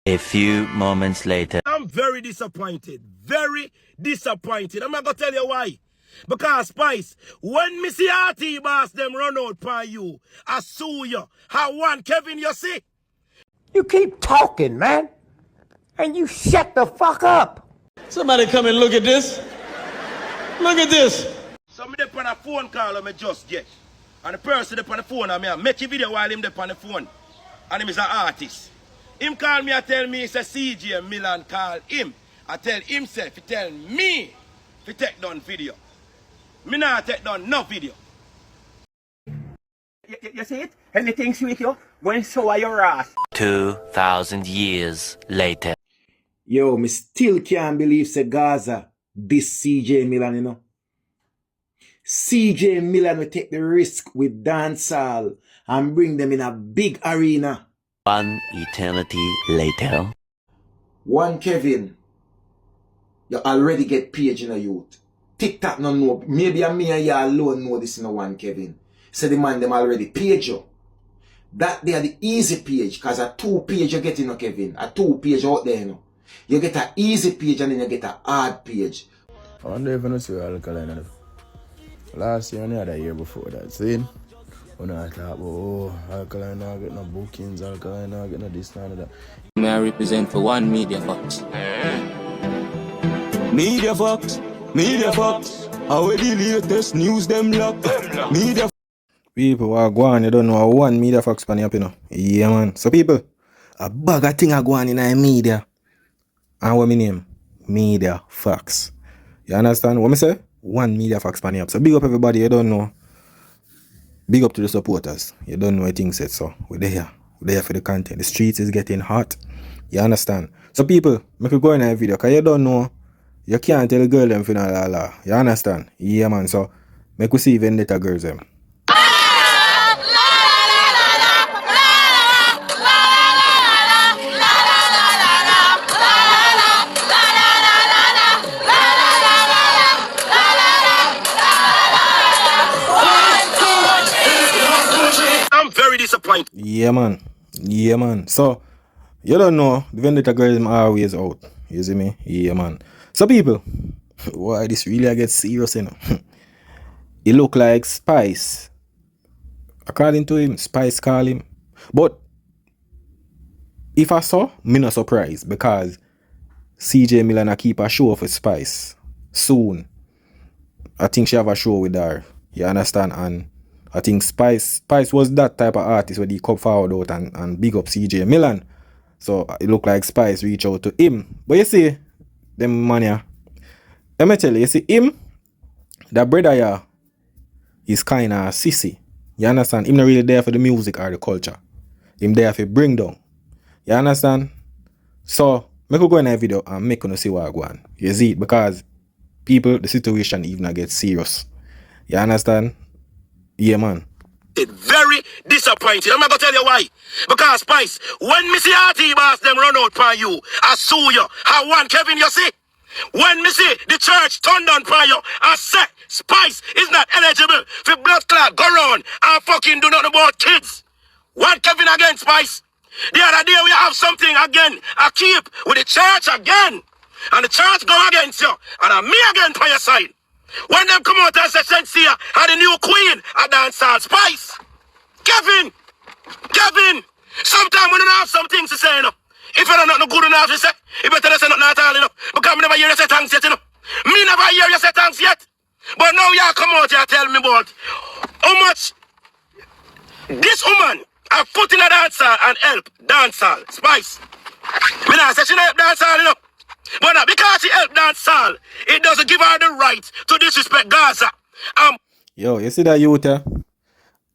A few moments later. I'm very disappointed. Very disappointed. I'm not going to tell you why. Because, Spice, when Missy RT boss them run out by you, I sue you. How one Kevin, you see? You keep talking, man. And you shut the fuck up. Somebody come and look at this. Look at this. Somebody on a phone call me just get. And the person on the phone, I make a video while him on the phone. And him is an artist. Him call me and tell me it's a CJ Milan call him. I tell himself, he tell me to take down video. Me not take down no video. You see it? Anything sweet you? When show your ass. 2,000 years later. Yo, me still can't believe say Gaza this CJ Milan, you know. CJ Milan will take the risk with dancehall and bring them in a big arena. One eternity later. One Kevin, you already get page in a youth. TikTok no know. Maybe me and you alone know this in a one Kevin. Say the man them already page you. That they are the easy page, cause a 2 page you get in a Kevin. A 2 page out there, you know. You get an easy page and then you get a hard page. I wonder if you see Alkaline. Last year and the other year before that, see? When I talk about, oh, Alkaline not get no bookings, Alkaline not get no this and that. May I represent for one Media Fox? Media Fox, Media Fox. How the latest news them lock? Media. People who are going, you don't know one Media Fox pan up, you know. Yeah, man. So people, a bag of thing are going in the media. And what my name? Media Fox. You understand what me say? One Media Fox pan up. So big up everybody, you don't know. Big up to the supporters. You don't know what things said, so we're there. We're there for the content. The streets is getting hot. You understand? So people, make you go in a video, because you don't know. You can't tell the girl them finna la la. You understand? Yeah, man. So make we see vendetta girls them. I'm very disappointed. Yeah, man. Yeah, man. So you don't know the vendetta girls them always out. You see me? Yeah, man. So people, why this really I get serious, you know? It look like Spice. According to him, Spice call him. But if I saw, me not surprised because CJ Milan a keep a show for Spice soon. I think she have a show with her. You understand? And I think Spice was that type of artist where he come forward out and big up CJ Milan. So it look like Spice reach out to him. But you see, them man here, let me tell you, you see him, that brother here, is kind of sissy. You understand? Him not really there for the music or the culture. Him there for bring down. You understand? So, make you go in that video and make you see what I go on. You see it? Because people, the situation even get serious. You understand? Yeah, man. Very disappointed. I'm not going to tell you why. Because, Spice, when Missy RT boss them run out by you, I sue you. How one Kevin, you see? When Missy, the church turned on by you, I say, Spice is not eligible for blood clot, go round and fucking do nothing about kids. One Kevin again, Spice. The other day we have something again, I keep with the church again. And the church go against you, and I'm me again by your side. When them come out and say Sensia and the new queen at dancehall Spice. Kevin, sometimes we don't have some things to say, you know. If you don't know good enough to say, you better say nothing at all, you know. Because me never hear you say thanks yet, you know. Me never hear you say thanks yet. But now you come out here and tell me about how much this woman have put in a dancehall and help dancehall Spice. Me not say she help dancehall, you know. But not because she helped dancehall, it doesn't give her the right to disrespect Gaza. Yo, you see that youth, eh?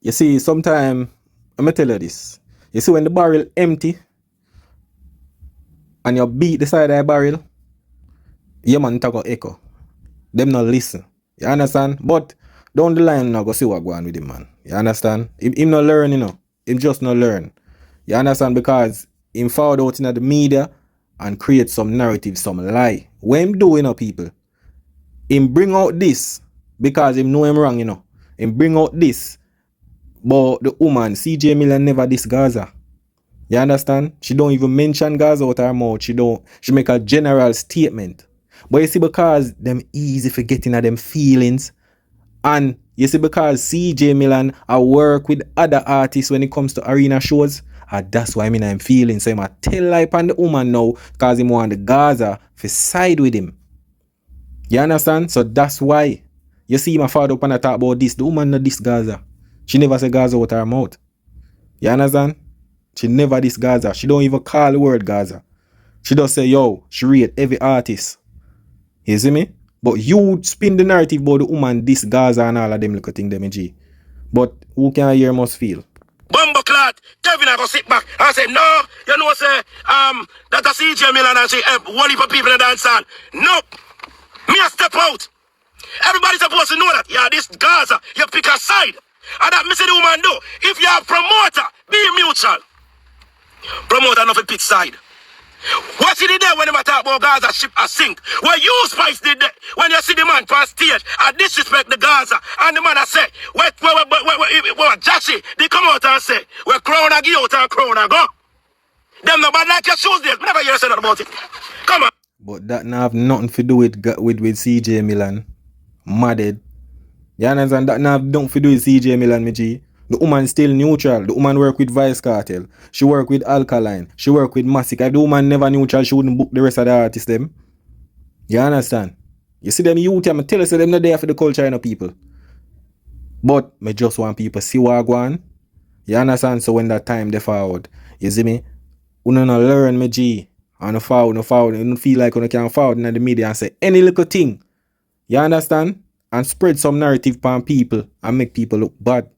You see, sometimes, I'm going to tell you this. You see when the barrel empty, and you beat the side of the barrel, your man talk about echo. Them not listen. You understand? But down the line, now go see what go on with him, man. You understand? Him not learn, you know. Him just not learn. You understand? Because him found out in the media and create some narrative, some lie. What him do, you know, people? Him bring out this because him know him wrong, you know. Him bring out this But the woman, CJ Millan, never diss Gaza. You understand? She don't even mention Gaza out her mouth. She make a general statement. But you see, because them easy for getting at them feelings. And you see, because CJ Millan I work with other artists when it comes to arena shows. And that's why I'm feeling. So I'm tell like on the woman now, because he want the Gaza for side with him. You understand? So that's why. You see my father up and I talk about this. The woman not this Gaza. She never say Gaza out her mouth. You understand? She never diss Gaza. She don't even call the word Gaza. She just say, yo, she rate every artist. You see me? But you spin the narrative about the woman diss Gaza and all of them little thing them G. But who can hear must feel. Bumbo clad, Kevin I go sit back and say, no, you know say, that a CJ Millan and she help one heap of people in the dance hall. Nope. Me a step out. Everybody's supposed to know that. Yeah, this Gaza, you pick a side. And that me say the woman do. If you are a promoter, be mutual. Promoter not for pitch side. What she did there when they talk about Gaza ship a sink? What you Spice did there when you see the man past stage and disrespect the Gaza and the man I say, what Jashi, they come out and say, we're crown a give out and crown a go. Them no bad like your shoes there. Never hear say that about it. Come on. But that not have nothing to do with CJ Millan. Madded. You understand? That not have nothing to do with CJ Millan, me G. The woman still neutral. The woman work with Vice Cartel. She work with Alkaline. She work with Massacre. If the woman never neutral, she wouldn't book the rest of the artists them. You understand? You see them youth, I'm tell you, say them not there for the culture, you know, people. But me just want people see what I go on. You understand? So when that time they forward, you see me? You don't learn me G. And no forward. You don't feel like you can forward in the media and say any little thing. You understand? And spread some narrative upon people and make people look bad.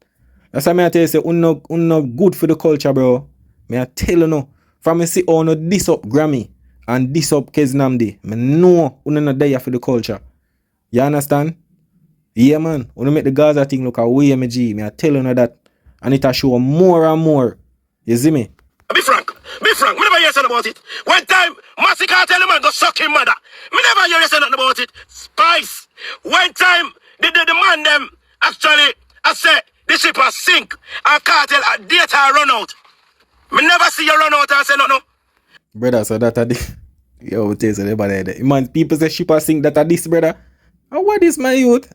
That's why I tell you, say, no good for the culture, bro. I tell you no. From me see no this up Grammy and this up Keznamdi. I know you not there for the culture. You understand? Yeah, man. You make the Gaza thing look away, me G. I tell you no that. And it will show more and more. You see me? Be frank. Me never hear something about it. One time, Massacre tell the man go suck him mother. Me never hear something about it. Spice. One time, the man them actually, I said, the ship has sink. And Cartel data run out. Me never see you run out and say no. Brother, so that a this. Yo, tell you about that. Man, people say ship has sink that a this, brother. And what is my youth?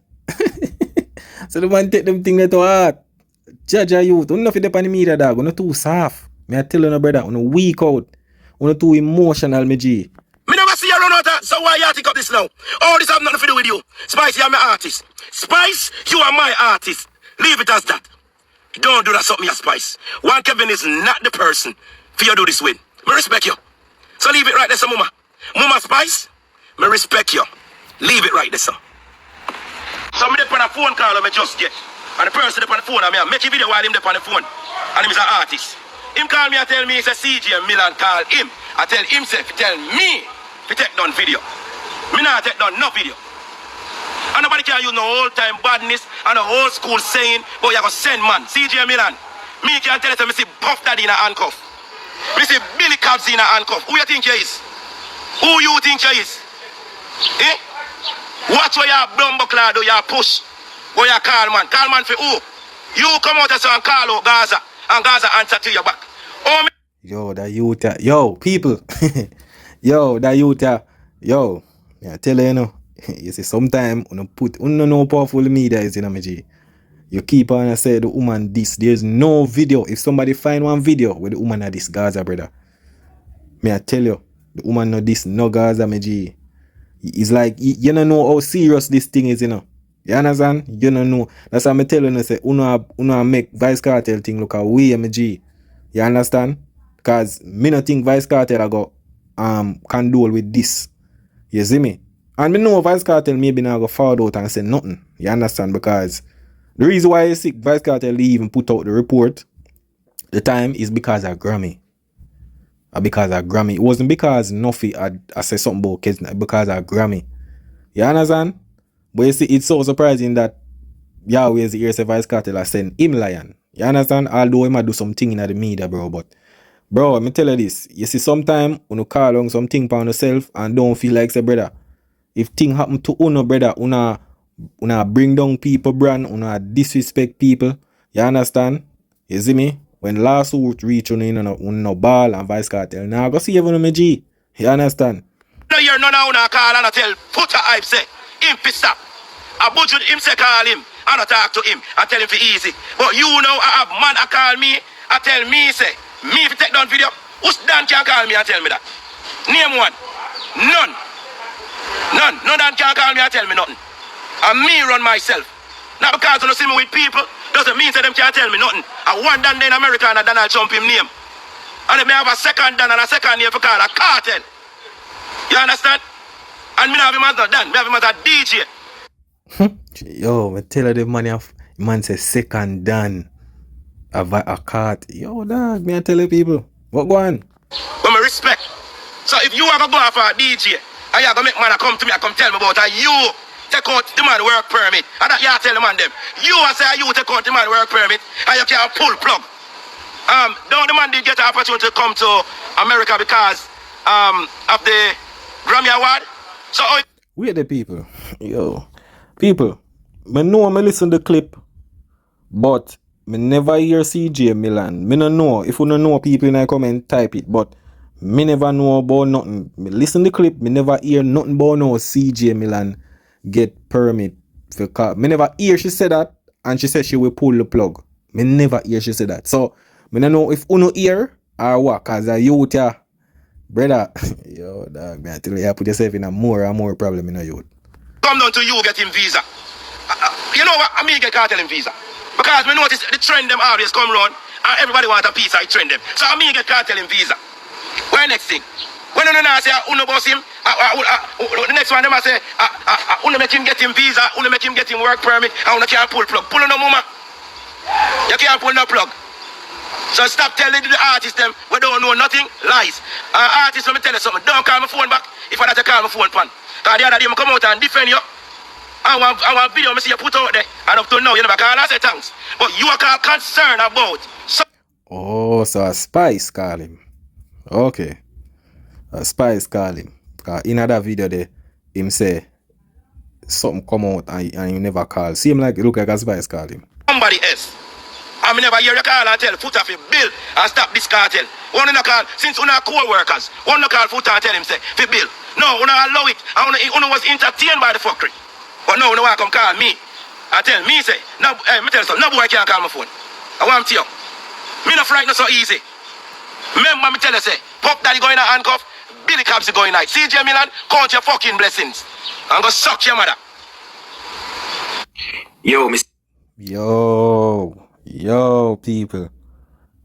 So the man take them thing that to heart. Judge a youth. You know if you depend on the media, dog. You know too soft. Me I tell you no, brother. You know weak out. You know too emotional, me G. Me never see you run out, so why you think of this now? All this have nothing to do with you. Spice, you are my artist. Spice, you are my artist. Leave it as that. Don't do that something, you Spice. One Kevin is not the person for you to do this with. Me respect you. So leave it right there, sir, Mama. Mama Spice, me respect you. Leave it right there, sir. So me dep on a phone call me just get. And the person dep on the phone, I make a video while him dep on the phone. And him is an artist. Him call me and tell me he say CJ Millan call him. I tell himself, tell me to take down video. Me not take down no video. And nobody can use no old time badness and no old school saying, but you have to send man, CJ Millan. Me can tell you, me see Buff Daddy in a handcuff. Me see Billy Cabs in a handcuff. Who you think you is? Who you think you is? Eh? Watch where you bumbo clad or you push. Where you call man. Call man for who? You come out and call out Gaza. And Gaza answer to your back. Oh, me. Yo, that youth. Yo, people. Yo, that youth. Yo, I tell you, know. You see, sometimes you know powerful media is in G. You keep on and say the woman this. There's no video. If somebody find one video where the woman are this Gaza, brother, me I tell you, the woman no this, no Gaza, me G. It's like you don't know how serious this thing is, you know. You understand? You don't know. That's why I tell you, say, uno make Vice Cartel thing look away, me G. You understand? Because me not think Vice Cartel I go condole with this. You see me? And me know Vice Cartel maybe not go forward out and say nothing. You understand? Because the reason why it's sick, Vice Cartel even put out the report, the time is because of Grammy. Because of Grammy. It wasn't because Nuffy I said something about kids, because of Grammy. You understand? But you see, it's so surprising that Yahweh is here, say Vice Cartel I send him lion. You understand? Although he might do something in the media, bro. But bro, let me tell you this. You see, sometimes when you call on something upon yourself and don't feel like say, brother, if thing happen to uno, brother, una bring down people brand, una disrespect people, You understand? You see me? When lawsuit reach on no ball and vice cartel, now I go see even my G. You understand? No, you're none of una call and I tell, put a hype say, him fi stop. I budget him say call him, and I talk to him, I tell him fi easy. But you know, I have man I call me, I tell me say, me if take down video, who's Dan can call me and tell me that? Name one. None. No Dan can call me and tell me nothing. And me run myself. Not because you don't see me with people, doesn't mean that them can't tell me nothing. I one Dan in America and a Donald Trump him name. And then me have a second Dan and a second name for call a cartel. You understand? And me not have him as a Dan, me have him as a DJ. Yo, me tell you the man say second Dan. A cart. Yo, dog, me I tell you people. What go on? But me respect. So if you are going to go for a DJ, and you are going to make man come to me and come tell me about it, you take out the man work permit. And that you tell the man them. You say you take out the man work permit and you can't pull plug. Don't the man did get an opportunity to come to America because of the Grammy Award? So We are the people. Yo. People, me know me listen the clip, but me never hear CJ Milan. Me no know. If you don't know people in the comment, type it. But me never know about nothing. Me listen the clip, me never hear nothing about no CJ Milan get permit for car. Me never hear she said that, and she said she will pull the plug. Me never hear she said that. So me no know if you no hear or what, cause a youth ya, brother. Yo, dog, man, I tell you put yourself in a more and more problem in a youth. come down to you getting visa. You know what? I mean get cartel in visa. Because we notice the trend them always come round and everybody want a piece, I trend them. So I mean get cartel in visa. Where next thing? When you know say uno boss him, the next one them I say uno make him get him visa, uno make him get him work permit, and uno can't pull plug. Pull no mama. You can't pull no plug. So stop telling the artists them we don't know nothing, lies. Artists, let me tell you something, don't call my phone back if I not call my phone pan. Because the other day I come out and defend you. I want video I see you put out there. And up to now you never call and say thanks. But you are concerned about. Oh, so a spice call him. Okay. A spice call him. Because in that video there, him say something come out and you never call. See him like look like a spice call him. Somebody else. I mean, never hear you call and tell foot off him bill and stop this cartel. One no call, since we are co-workers, one no call foot and tell him say, fi bill. No, we don't allow it. And we was entertained by the fuckery. But no, we want to come call me and tell me say, no, me tell you something, no boy can't call my phone. I want to tell you. Me no frightened so easy. Remember me tell you say, Pop Daddy going to handcuff, Billy Cabs going night. CJ Milan, count your fucking blessings. I'm going to suck your mother. Yo, miss. Yo, people.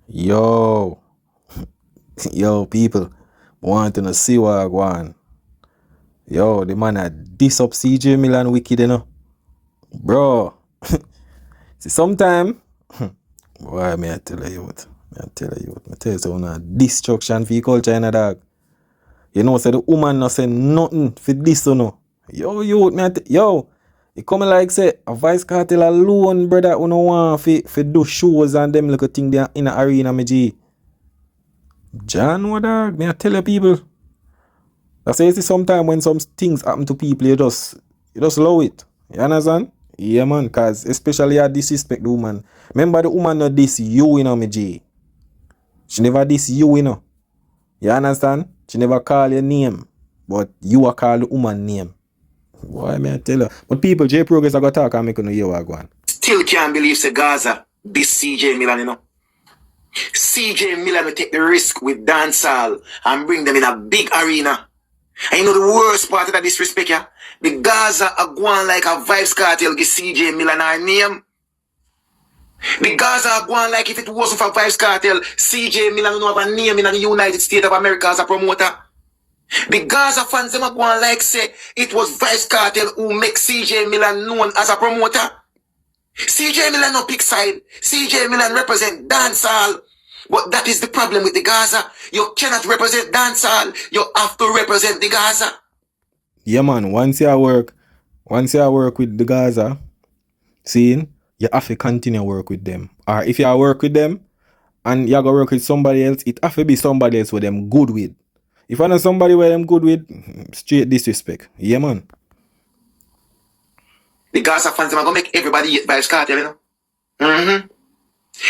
Yo, people. Want to see what I want. Yo, the man had diss up CJ Milan wicked, you know. Bro. See, sometime. Why may I tell you what? I tell you something. Destruction for your culture, you know, dog. You know, say the woman no say nothing for this, you know. Yo, it come like say a vice cartel alone, brother, who no want for do shows and them little thing there in the arena, me G. John, what dog? May I tell you people? That's why you see sometimes when some things happen to people, you just allow it. You understand? Yeah, man, cause especially I disrespect the woman. Remember the woman not diss you, you know, me G. She never diss you, you know. You understand? She never call your name. But you are call the woman name. Why may I tell her? But people, J Progress I got talk and make you hear what I go on. Still can't believe say Gaza this CJ Milan, you know. CJ Milan will take the risk with dancehall and bring them in a big arena. And you know the worst part of that disrespect, yeah? The Gaza are going like a Vibes Cartel give CJ Milan our name. The Gaza are going like if it wasn't for Vibes Cartel, CJ Milan would have a name in the United States of America as a promoter. The Gaza fans them are going like say it was Vibes Cartel who make CJ Milan known as a promoter. CJ Milan no pick side. CJ Milan represent dancehall. But that is the problem with the Gaza. You cannot represent dancehall. You have to represent the Gaza. Yeah, man. Once you work with the Gaza, seeing, you have to continue work with them. Or if you work with them and you go work with somebody else, it have to be somebody else with them good with. If I know somebody where them good with, straight disrespect. Yeah, man. The Gaza fans are going to make everybody hate Vibes Cartel, you know.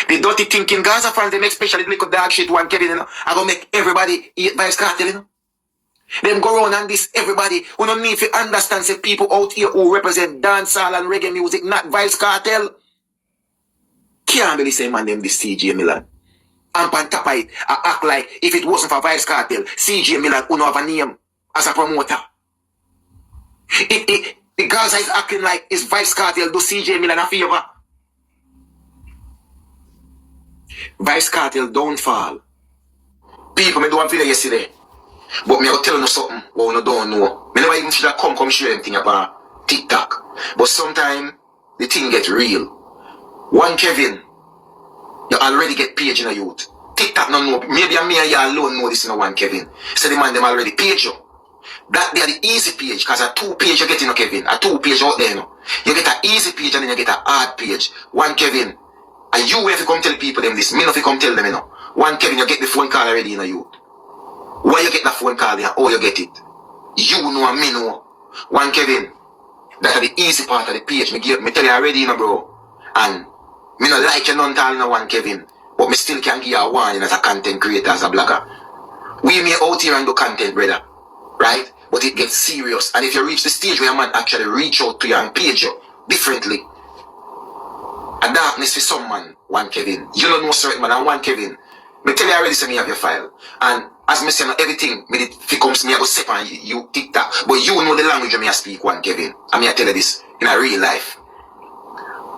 The dirty thinking Gaza fans, them especially the little dog shit one Kevin, you know, I gonna make everybody eat Vibes Cartel, you know. Them go around and this everybody who don't need to understand say people out here who represent dancehall and reggae music, not Vibes Cartel. Can't believe say man them this CJ Milan. And on top of it, I act like if it wasn't for Vibes Cartel, CJ Milan would not have a name as a promoter. The Gaza is acting like it's Vibes Cartel do CJ Milan a favor. Vibes Cartel don't fall. People me do one video yesterday. But me I will tell you something what you don't know. Me never even should have come show anything about TikTok. But sometimes the thing get real. One Kevin, you already get page in a youth. TikTok no know. Maybe me and you alone know this in a one Kevin. So the man them already page you. That they are the easy page, cause a 2 page you get in a Kevin. A 2 page out there, you know. You get an easy page and then you get a hard page. One Kevin. And you have to come tell people them this. Me not have to come tell them, you know. One Kevin, you get the phone call already in a you. Why you get that phone call and how you get it? You know and me know. One Kevin. That's the easy part of the page. Me tell you already, you know, bro. And me not like you none tall, you know, one Kevin. But me still can give you a warning as a content creator, as a blogger. We may out here and do content, brother. Right? But it gets serious. And if you reach the stage where a man actually reach out to you and page you differently. A darkness for some man, one Kevin. You don't know certain man and one Kevin. Me tell you already say me have your file. And as me say everything, me it comes me I go step on you TikTok. But you know the language me I speak, one Kevin. And me I tell you this in a real life.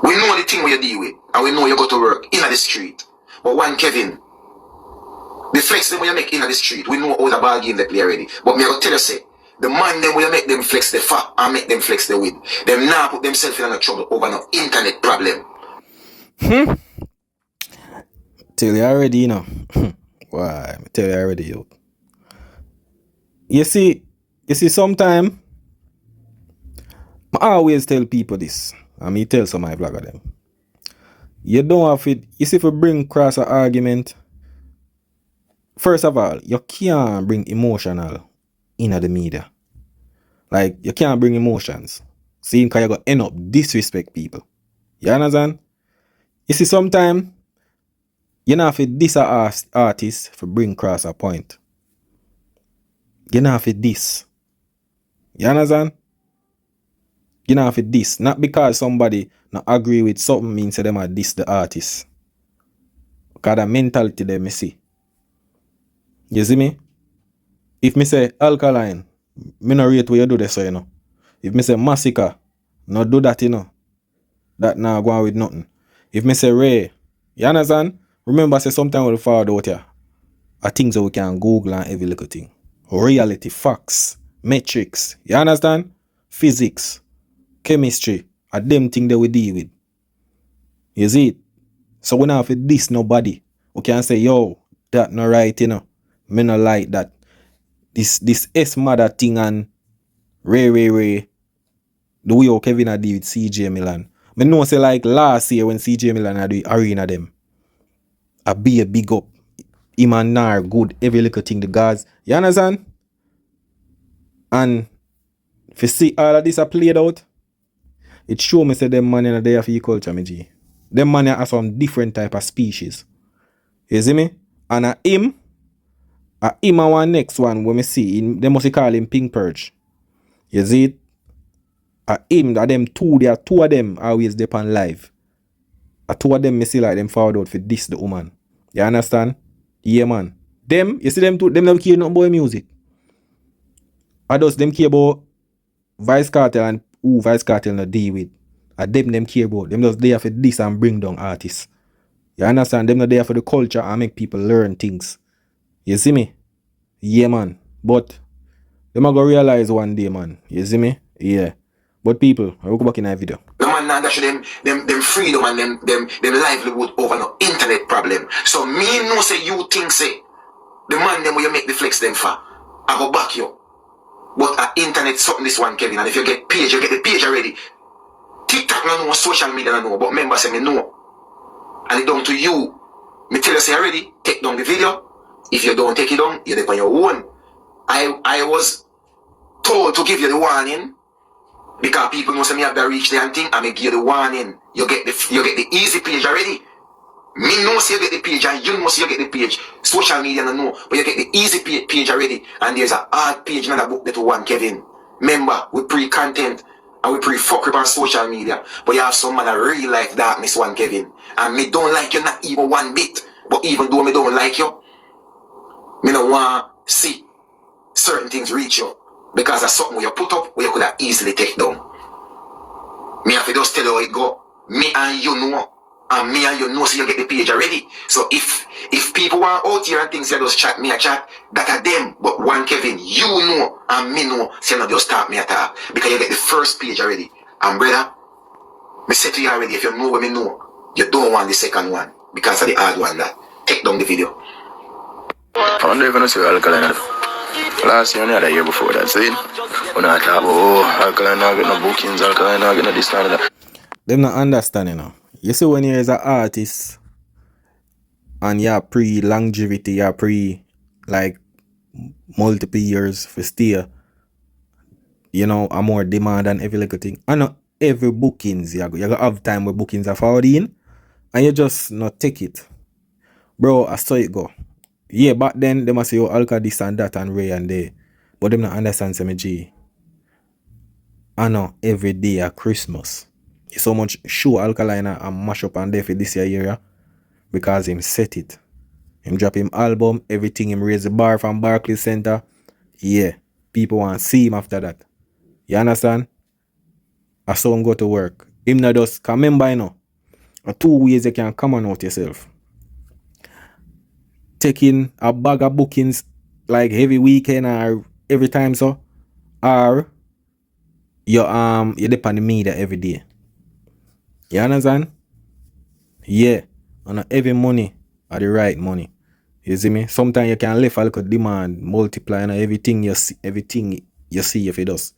We know the thing where you deal with. And we know you go to work in the street. But one Kevin, the flex them when you make in the street, we know all the ball game they play already. But me I go tell you say, the man them when you make them flex the fat and make them flex the win. Them now put themselves in a trouble over no internet problem. Tell you already, you know. Why? I tell you already, yo. You see, sometime I always tell people this. And me tell some of my blogger them. You don't have it. You see, if you bring across an argument, first of all, you can't bring emotional in the media. Like, you can't bring emotions. See, because you're going to end up disrespect people. You understand? You see, sometimes you not have to diss an artist for bring across a point. You not have to diss. You understand? You not have to diss. Not because somebody not agree with something means that them are diss the artist. Because the mentality they me see. You see me? If me say Alkaline, me no rate what you do this, so you know. If me say Massacre, no do that, you know. That now go on with nothing. If me say Ray, you understand? Remember, say sometimes we forward out here are things that we can Google and every little thing. Reality, facts, metrics, you understand? Physics, chemistry, are them things that we deal with. You see it? So we don't have to diss nobody. We can say, yo, that not right, you know. Me not like that. This S-mother thing and Ray, the way how Kevin a deal with CJ Milan. Me know say like last year when CJ Milan a do arena them. I be a big up. Him and Nar good. Every little thing the guys. You understand? And if you see all of this are played out, it show me say them man in a day of culture, me G. Them man are some different type of species. You see me? And him and one next one when me see, they must call him Pink Purge. You see it? Him, them two, there are two of them always depend live. Two of them me see like them forward out for this the woman. You understand? Yeah, man. Them, you see them two, them don't care nothing about music. Others, them care about Vice Cartel and who Vice Cartel not deal with. Them care about. Them just there for this and bring down artists. You understand? Them not there for the culture and make people learn things. You see me? Yeah, man. But them are going to realize one day, man. You see me? Yeah. But people, I will go back in that video. The man now dash them freedom and them livelihood over no internet problem. So me no say you think say the man them will you make the flex them for. I go back you. But internet something this one, Kevin. And if you get page, you get the page already. TikTok no know, social media no know, but members say me know. And it's down to you. Me tell you say already, take down the video. If you don't take it down, you're there on your own. I was told to give you the warning. Because people know say me have to reach the thing and me give you the warning. You get the easy page already. Me know say you get the page and you know say you get the page. Social media no know, but you get the easy page already. And there's a hard page in another book that one Kevin. Remember, we pre-content and we pre-fuck with our social media. But you have some man that really like darkness one Kevin. And me don't like you not even one bit. But even though me don't like you, me don't want see certain things reach you. Because that's something where you put up where you could have easily take down. Me have to just tell you how it go. Me and you know. And me and you know so you get the page already. So if people want out here and things you just chat me a chat, that are them. But one Kevin, you know and me know, so you not just start me at all. Because you get the first page already. And brother, me say to you already, if you know what me know, you don't want the second one. Because of the hard one that. Take down the video. I wonder if you know see Alkaline. Last year and the other year before that, see? When I talk about, Alkaline not get no bookings, Alkaline not get no this and that. Them not understand, you know. You see when you're as an artist and you're pre-longevity, you're like multiple years for stay, you know, a more demand than every little thing. And not every bookings you go have time where bookings are forward in and you just not take it. Bro, I saw it go. Yeah, back then they must say, oh, Alka this and that and Ray and there. But them not understand some G. I know every day at Christmas. So much show Alkaline and mash up and there for this year because him set it. Him drop him album, everything him raise the bar from Barclays Center. Yeah, people want to see him after that. You understand? I saw him go to work. Him not just come remember, you know. 2 ways you can come on out yourself. Taking a bag of bookings like every weekend or every time so. Or you depend on the media every day. You understand? Yeah. And every money are the right money. You see me? Sometimes you can lift a little demand, multiply and everything you see if it does.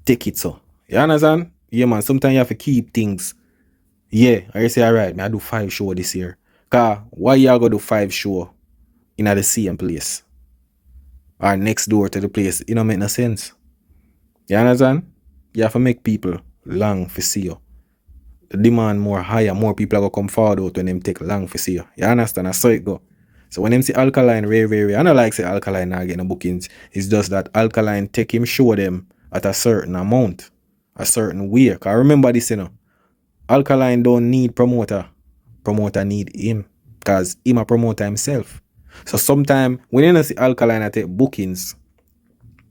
Take it so. You understand? Yeah man, sometimes you have to keep things. Yeah, I say alright, I do 5 shows this year. Cause why you go do 5 shows in the same place? Or next door to the place? It don't make no sense. You understand? You have to make people long to see you. The demand more higher, more people are going to come forward out when them take long to see you. You understand? I saw it go. So when them see Alkaline, Ray, I don't like say Alkaline not getting no bookings. It's just that Alkaline take him show them at a certain amount, a certain way. Cause remember this, you know. Alkaline don't need promoter. Promoter need him. Cause him a promoter himself. So sometimes when you see Alkaline take bookings,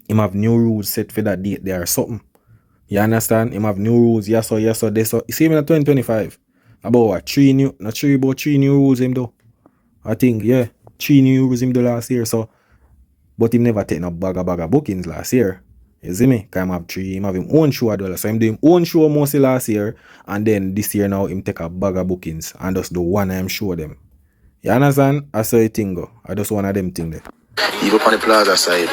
him have new rules set for that date there or something. You understand? Him have new rules. Yes or this or. You see him in 2025. About what? 3 new rules him do. I think, yeah. 3 new rules him do last year. So, but him never take no bag of bookings last year. You see me? Cause him have 3. Him have him own show as well. So him do him own show mostly last year. And then this year now him take a bag of bookings. And just do one him show them. You understand? I saw it thing go. I just one of them thing there. Even on the plaza side,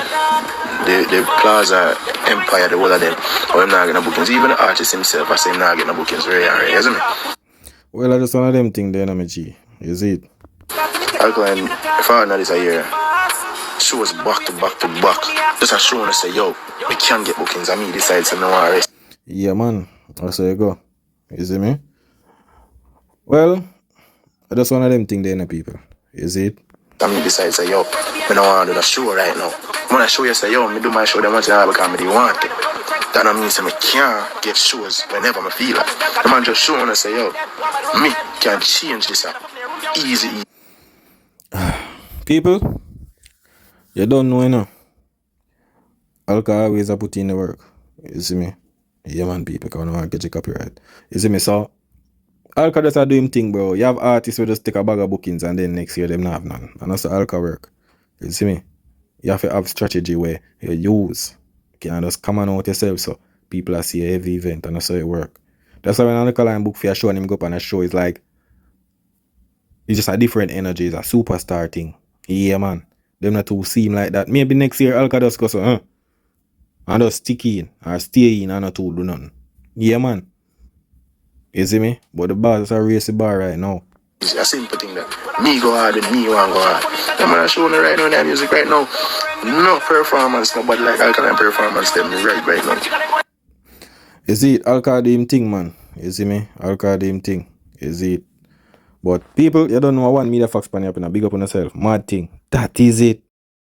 the plaza empire, the whole of them, or him not getting no bookings. Even the artist himself, I say him not getting no bookings. Very, isn't it? Well, I just one of them thing there, my G. You see it? Alkaline, if I know this a year, shows back to back. Just a show and say, yo, we can't get bookings. I mean, decide to no rest. Yeah, man. That's how you go. You see me? Well, I just one of them thing there, people. You see it? I mean, decide to say, yo, I don't want to do the show right now. When I show you, say, yo, I do my show, they want to because I want it. That don't mean I can't get shows whenever I feel it. The man just show and I say, yo, me can change this up. Easy. People, you don't know, you know. Alka always a put in the work. You see me? Yeah, man, people, because I don't want to get your copyright. You see me? So, Alka just a do him thing, bro. You have artists who just take a bag of bookings and then next year them not have none. And that's how Alka work. You see me? You have to have strategy where you use. You can just come on out yourself so people are see every event and that's how it work. That's why when Alkaline book for a show and him go up on a show, it's like it's just a different energy, it's a superstar thing. Yeah, man. Them not to seem like that. Maybe next year Alka just go so, and just stick in or stay in and not to do nothing. Yeah, man. You see me? But the bar is a race bar right now. It's a simple thing that me go hard and me want go hard. I'm gonna show me right now in that music right now. No performance, nobody like Alkaline performance them right now. You see it? Alka do him thing, man. You see me? Alka do him thing. You see it? But people, you don't know one media fox pan up in a big up on yourself. Mad thing. That is it.